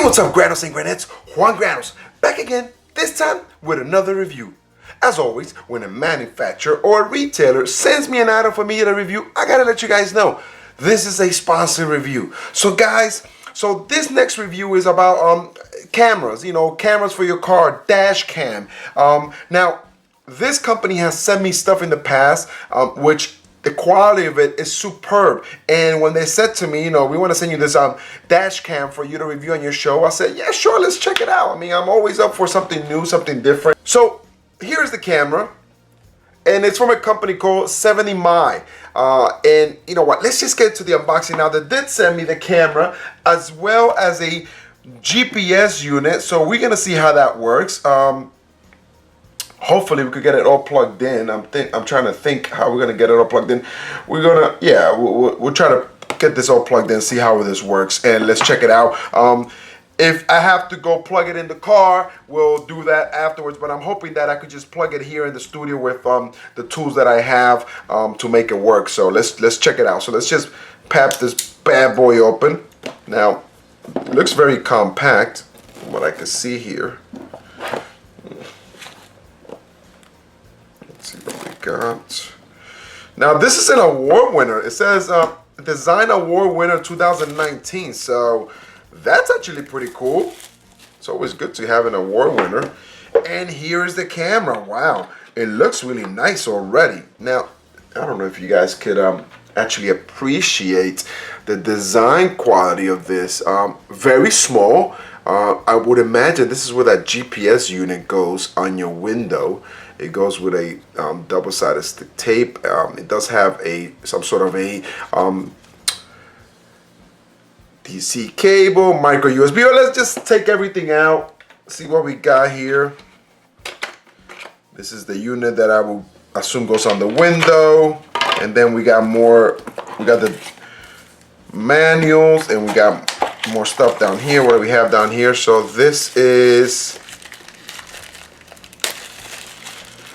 What's up, Granos and Granettes? Juan Granos, back again, this time with another review. As always, when a manufacturer or a retailer sends me an item for me to review, I gotta let you guys know, this is a sponsored review. So guys, this next review is about cameras, cameras for your car, dash cam. Now, this company has sent me stuff in the past, which the quality of it is superb. And when they said to me, we want to send you this dash cam for you to review on your show, I said, yeah, sure, let's check it out. I mean, I'm always up for something new, something different. So here's the camera, and it's from a company called 70Mi. And you know what? Let's just get to the unboxing now. They did send me the camera as well as a GPS unit, so we're gonna see how that works. Hopefully we could get it all plugged in. I'm trying to think how we're gonna get it all plugged in. We'll try to get this all plugged in, see how this works, and let's check it out. If I have to go plug it in the car, we'll do that afterwards, but I'm hoping that I could just plug it here in the studio with the tools that I have to make it work. So let's check it out. So let's just pop this bad boy open. Now, it looks very compact from what I can see here. Let's see what we got. Now, this is an award winner. It says Design Award Winner 2019. So that's actually pretty cool. It's always good to have an award winner. And here is the camera. Wow, it looks really nice already. Now, I don't know if you guys could actually appreciate the design quality of this. Very small. I would imagine this is where that GPS unit goes on your window. It goes with a double-sided stick tape. It does have some sort of a DC cable, micro USB. Well, let's just take everything out, see what we got here. This is the unit that I will assume goes on the window, and then we got the manuals, and we got more stuff down here. What do we have down here? So this is,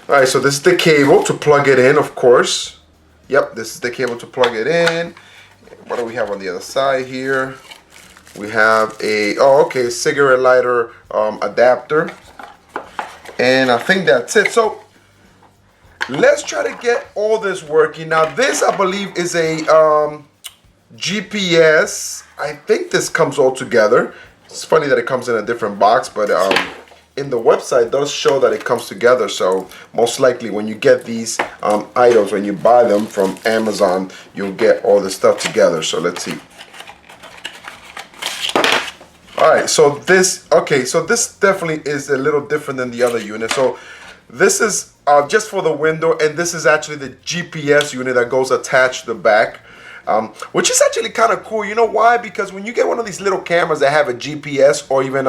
all right, so this is the cable to plug it in, of course. Yep, this is the cable to plug it in. What do we have on the other side here? We have a, cigarette lighter adapter. And I think that's it. So let's try to get all this working. Now this, I believe, is a GPS. I think this comes all together. It's funny that it comes in a different box, but in the website it does show that it comes together. So most likely when you get these items, when you buy them from Amazon, you'll get all the stuff together. So let's see. All right, so this definitely is a little different than the other unit. So this is just for the window, and this is actually the GPS unit that goes attached to the back. Which is actually kind of cool. You know why? Because when you get one of these little cameras that have a GPS, or even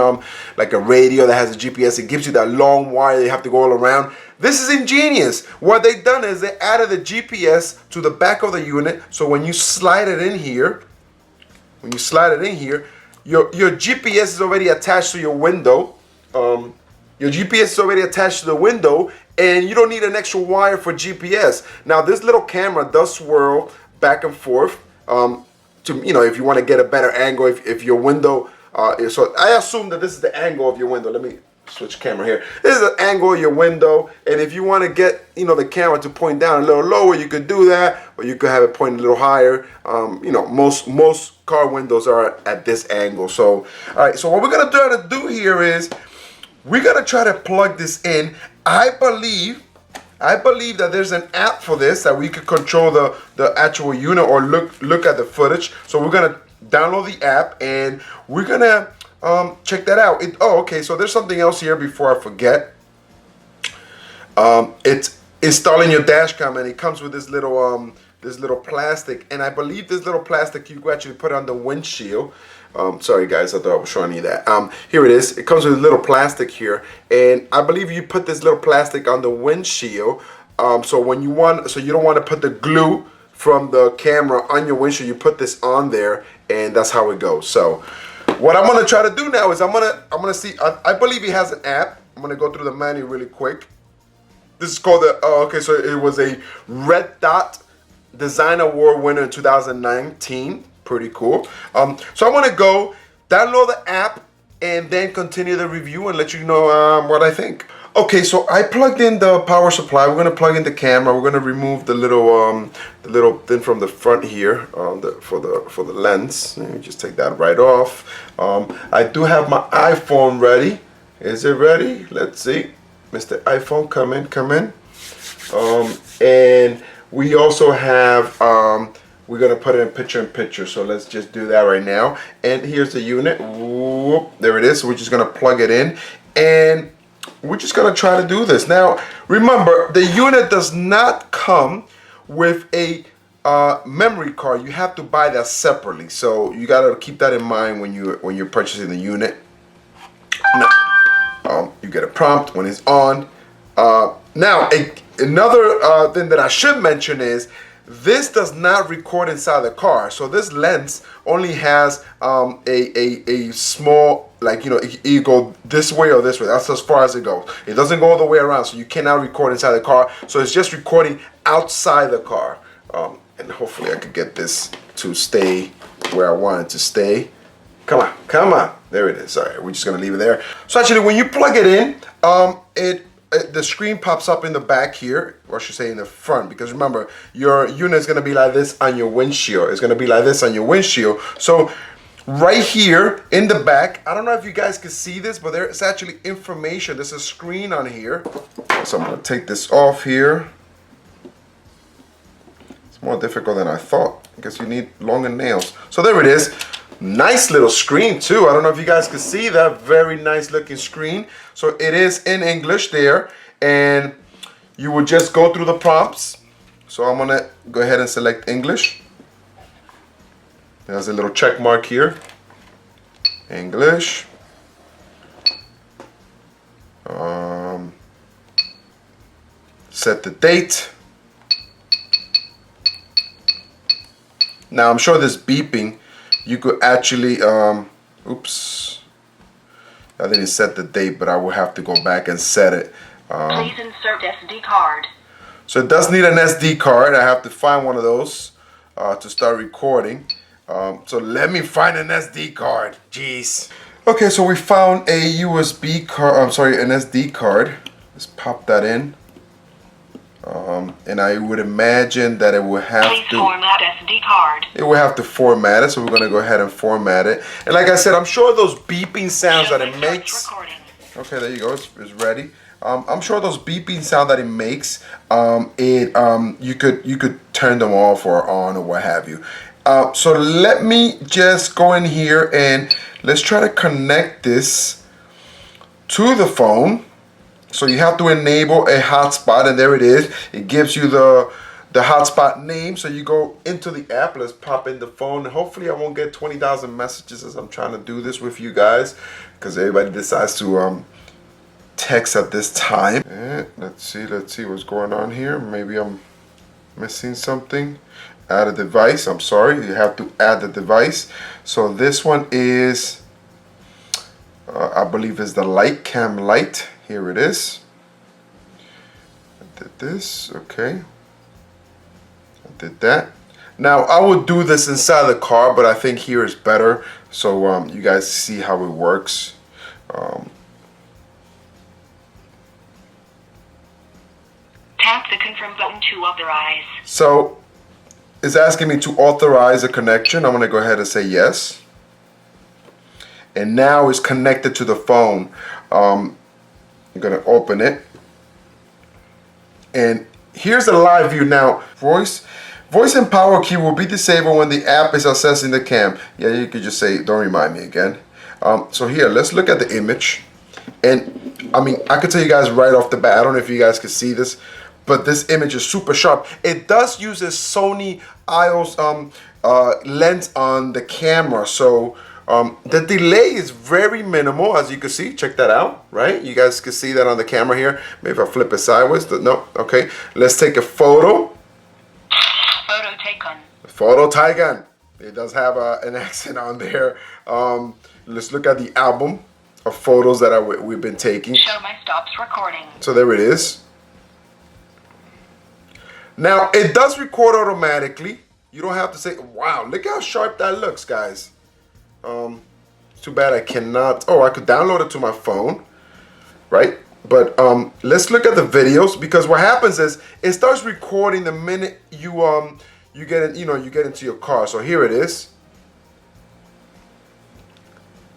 like a radio that has a GPS, it gives you that long wire you have to go all around. This is ingenious. What they've done is they added the GPS to the back of the unit, so when you slide it in here, your GPS is already attached to your window. Your GPS is already attached to the window, and you don't need an extra wire for GPS. Now this little camera does swirl back and forth to, if you want to get a better angle, if your window so I assume that this is the angle of your window. Let me switch camera here. This is the angle of your window, and if you want to get the camera to point down a little lower, you could do that, or you could have it point a little higher. Most car windows are at this angle. So all right, so what we're gonna try to do here is we're gonna try to plug this in. I believe that there's an app for this that we could control the actual unit or look at the footage. So we're gonna download the app and we're gonna check that out. So there's something else here before I forget. It's installing your dash cam, and it comes with this little plastic, and I believe this little plastic you can actually put on the windshield. Sorry guys, I thought I was showing you that. Here it is. It comes with a little plastic here, and I believe you put this little plastic on the windshield. So you don't want to put the glue from the camera on your windshield. You put this on there, and that's how it goes. So what I'm gonna try to do now is I'm gonna see. I believe he has an app. I'm gonna go through the menu really quick. This is called so it was a Red Dot Design Award winner in 2019. Pretty cool. So I'm gonna go download the app, and then continue the review and let you know what I think. Okay, so I plugged in the power supply. We're gonna plug in the camera. We're gonna remove the little thing from the front here for the lens. Let me just take that right off. I do have my iPhone ready. Is it ready? Let's see. Mr. iPhone, come in. And we also have we're gonna put it in picture-in-picture, so let's just do that right now. And here's the unit. Whoop, there it is. So we're just gonna plug it in, and we're just gonna try to do this. Now, remember, the unit does not come with a memory card. You have to buy that separately, so you gotta keep that in mind when you're purchasing the unit. Now, you get a prompt when it's on. Now, another thing that I should mention is this does not record inside the car. So this lens only has a small, like, you know, you go this way or this way. That's as far as it goes. It doesn't go all the way around, so you cannot record inside the car. So it's just recording outside the car. And hopefully I could get this to stay where I want it to stay. Come on. There it is. All right, we're just gonna leave it there. So actually, when you plug it in, the screen pops up in the back here, or I should say in the front, because remember, your unit is going to be like this on your windshield. It's going to be like this on your windshield. So right here in the back, I don't know if you guys can see this, but there's actually information. There's a screen on here. So I'm going to take this off here. It's more difficult than I thought, because you need longer nails. So there it is. Nice little screen too. I don't know if you guys can see that. Very nice looking screen. So it is in English there, and you will just go through the prompts. So I'm gonna go ahead and select English. There's a little check mark here. English. Set the date. Now I'm sure this beeping, you could actually, oops, I didn't set the date, but I will have to go back and set it. Please insert SD card. So it does need an SD card. I have to find one of those to start recording. So let me find an SD card. Jeez. Okay, so we found a USB card, an SD card. Let's pop that in. And I would imagine that it will have Please format SD card. It will have to format it, so we're going to go ahead and format it. And like I said, I'm sure those beeping sounds that it makes. Okay, there you go. It's ready. I'm sure those beeping sound that it makes, you could turn them off or on or what have you. So let me just go in here and let's try to connect this to the phone. So you have to enable a hotspot, and there it is. It gives you the hotspot name. So you go into the app. Let's pop in the phone. And hopefully I won't get 20,000 messages as I'm trying to do this with you guys, because everybody decides to text at this time. Let's see what's going on here. Maybe I'm missing something. Add a device. I'm sorry. You have to add the device. So this one is, I believe, is the Lite Cam Lite. Here it is. I did this, okay. I did that. Now I would do this inside the car, but I think here is better, so you guys see how it works. Tap the confirm button to authorize. So it's asking me to authorize a connection. I'm gonna go ahead and say yes. And now it's connected to the phone. I'm gonna open it, and here's the live view. Now voice and power key will be disabled when the app is accessing the cam. Yeah, you could just say don't remind me again. So here, let's look at the image, and I mean, I could tell you guys right off the bat, I don't know if you guys can see this, but this image is super sharp. It does use a Sony IOS lens on the camera, so the delay is very minimal, as you can see. Check that out, right? You guys can see that on the camera here. Maybe if I flip it sideways. No, okay. Let's take a photo. Photo taken. Photo taken. It does have an accent on there. Let's look at the album of photos that we've been taking. Show my stops recording. So there it is. Now, it does record automatically. You don't have to say, wow, look how sharp that looks, guys. Too bad I cannot. Oh, I could download it to my phone, right? But let's look at the videos, because what happens is it starts recording the minute you get in, you get into your car. So here it is.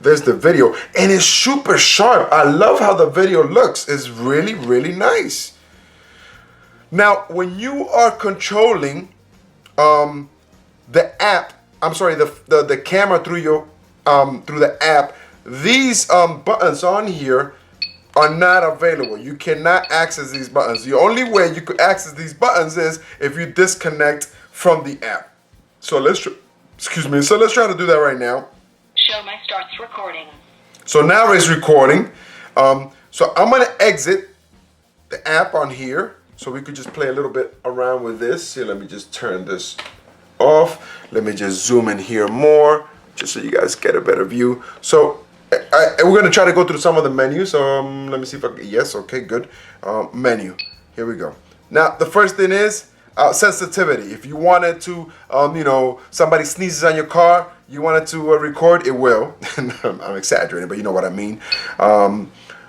There's the video, and it's super sharp. I love how the video looks. It's really, really nice. Now, when you are controlling the app, I'm sorry, the camera through your through the app, these buttons on here are not available. You cannot access these buttons. The only way you could access these buttons is if you disconnect from the app. So let's So let's try to do that right now. Show my starts recording. So now it's recording. So I'm gonna exit the app on here, so we could just play a little bit around with this. Here, let me just turn this off. Let me just zoom in here more, just so you guys get a better view. So we're gonna try to go through some of the menus. Let me see if I can, yes, okay, good. Menu, here we go. Now, the first thing is sensitivity. If you wanted to, somebody sneezes on your car, you wanted to record, it will. I'm exaggerating, but you know what I mean.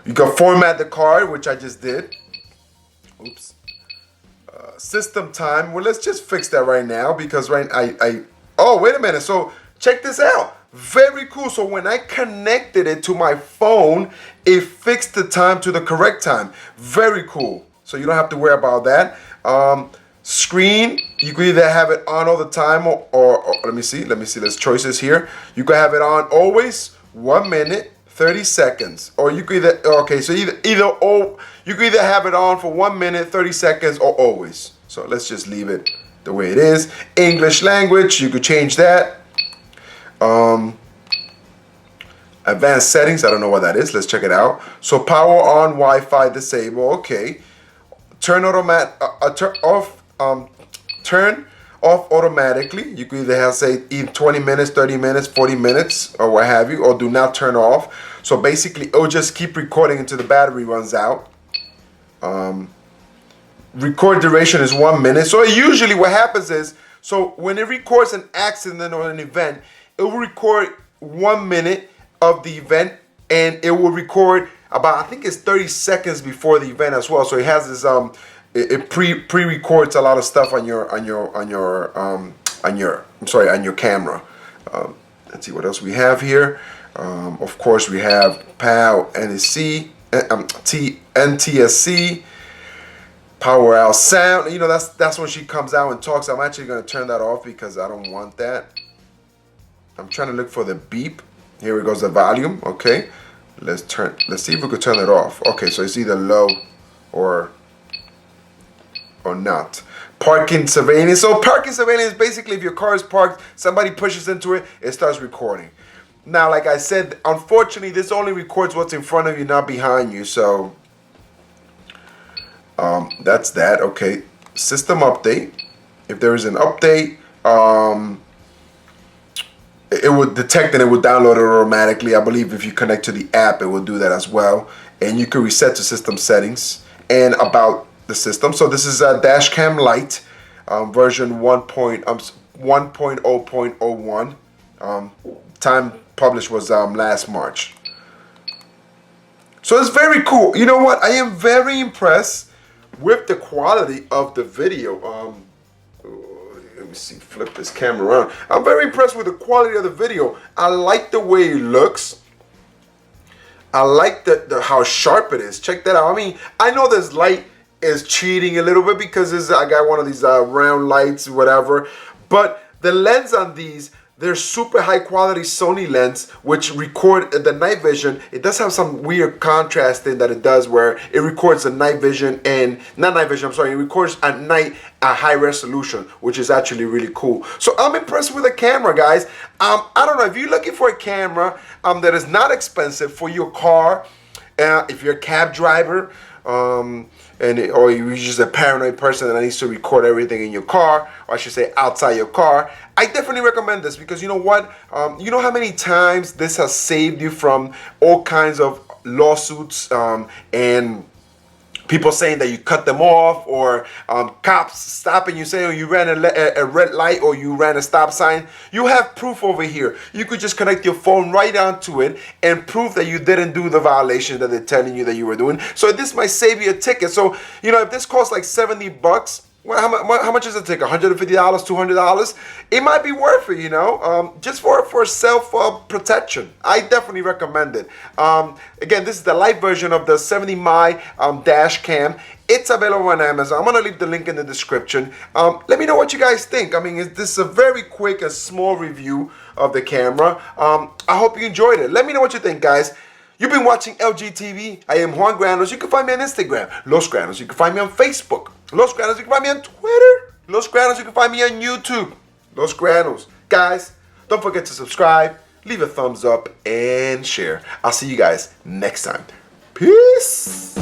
You can format the card, which I just did. Oops. System time. Well, let's just fix that right now, because oh, wait a minute. So check this out. Very cool. So when I connected it to my phone, it fixed the time to the correct time. Very cool. So you don't have to worry about that. Screen, you can either have it on all the time or let me see, there's choices here. You can have it on always, 1 minute, 30 seconds. Or you could you can either have it on for 1 minute, 30 seconds, or always. So let's just leave it the way it is. English language, you could change that. Advanced settings, I don't know what that is. Let's check it out. So power on, Wi-Fi disable, okay. Turn off automatically. You can either have, say, 20 minutes, 30 minutes, 40 minutes, or what have you, or do not turn off. So basically, it'll just keep recording until the battery runs out. Record duration is 1 minute. So usually what happens is, so when it records an accident or an event, it will record 1 minute of the event, and it will record about, I think it's 30 seconds before the event as well. So it has this it pre-records a lot of stuff on your camera. Let's see what else we have here. Of course, we have PAL, NTSC, NTSC, power out sound. That's when she comes out and talks. I'm actually going to turn that off because I don't want that. I'm trying to look for the beep. Here it goes, the volume. Okay, let's see if we could turn it off. Okay, so it's either low or not. Parking surveillance. So parking surveillance, basically, if your car is parked, somebody pushes into it, it starts recording. Now, like I said, unfortunately, this only records what's in front of you, not behind you. So that's that. Okay, system update. If there is an update, it would detect and it would download it automatically. I believe if you connect to the app, it will do that as well. And you can reset to system settings and about the system. So this is a Dashcam Lite version 1.0.01. Time published was last March. So it's very cool. You know what? I am very impressed with the quality of the video. Let me see, flip this camera around. I'm very impressed with the quality of the video. I like the way it looks. I like how sharp it is. Check that out. I mean, I know this light is cheating a little bit because I got one of these round lights, whatever. But the lens on these, they're super high quality Sony lens, which record the night vision. It does have some weird contrast in that it does, where it records the night vision and not night vision. I'm sorry, it records at night at high resolution, which is actually really cool. So I'm impressed with the camera, guys. I don't know if you're looking for a camera that is not expensive for your car. If you're a cab driver, or you're just a paranoid person that needs to record everything in your car, or I should say outside your car, I definitely recommend this, because you know what? You know how many times this has saved you from all kinds of lawsuits and people saying that you cut them off, or cops stopping you saying, oh, you ran a red light or you ran a stop sign. You have proof over here. You could just connect your phone right onto it and prove that you didn't do the violation that they're telling you that you were doing. So this might save you a ticket. So, you know, if this costs like $70, well, how much is a ticket? $150, $200? It might be worth it, you know, just for self protection. I definitely recommend it. Again, this is the Lite version of the 70mm dash cam. It's available on Amazon. I'm gonna leave the link in the description. Let me know what you guys think. I mean, this is a very quick and small review of the camera. I hope you enjoyed it. Let me know what you think, guys. You've been watching LG TV. I am Juan Granos. You can find me on Instagram, Los Granos. You can find me on Facebook, Los Granos. You can find me on Twitter, Los Granos. You can find me on YouTube, Los Granos. Guys, don't forget to subscribe, leave a thumbs up, and share. I'll see you guys next time. Peace.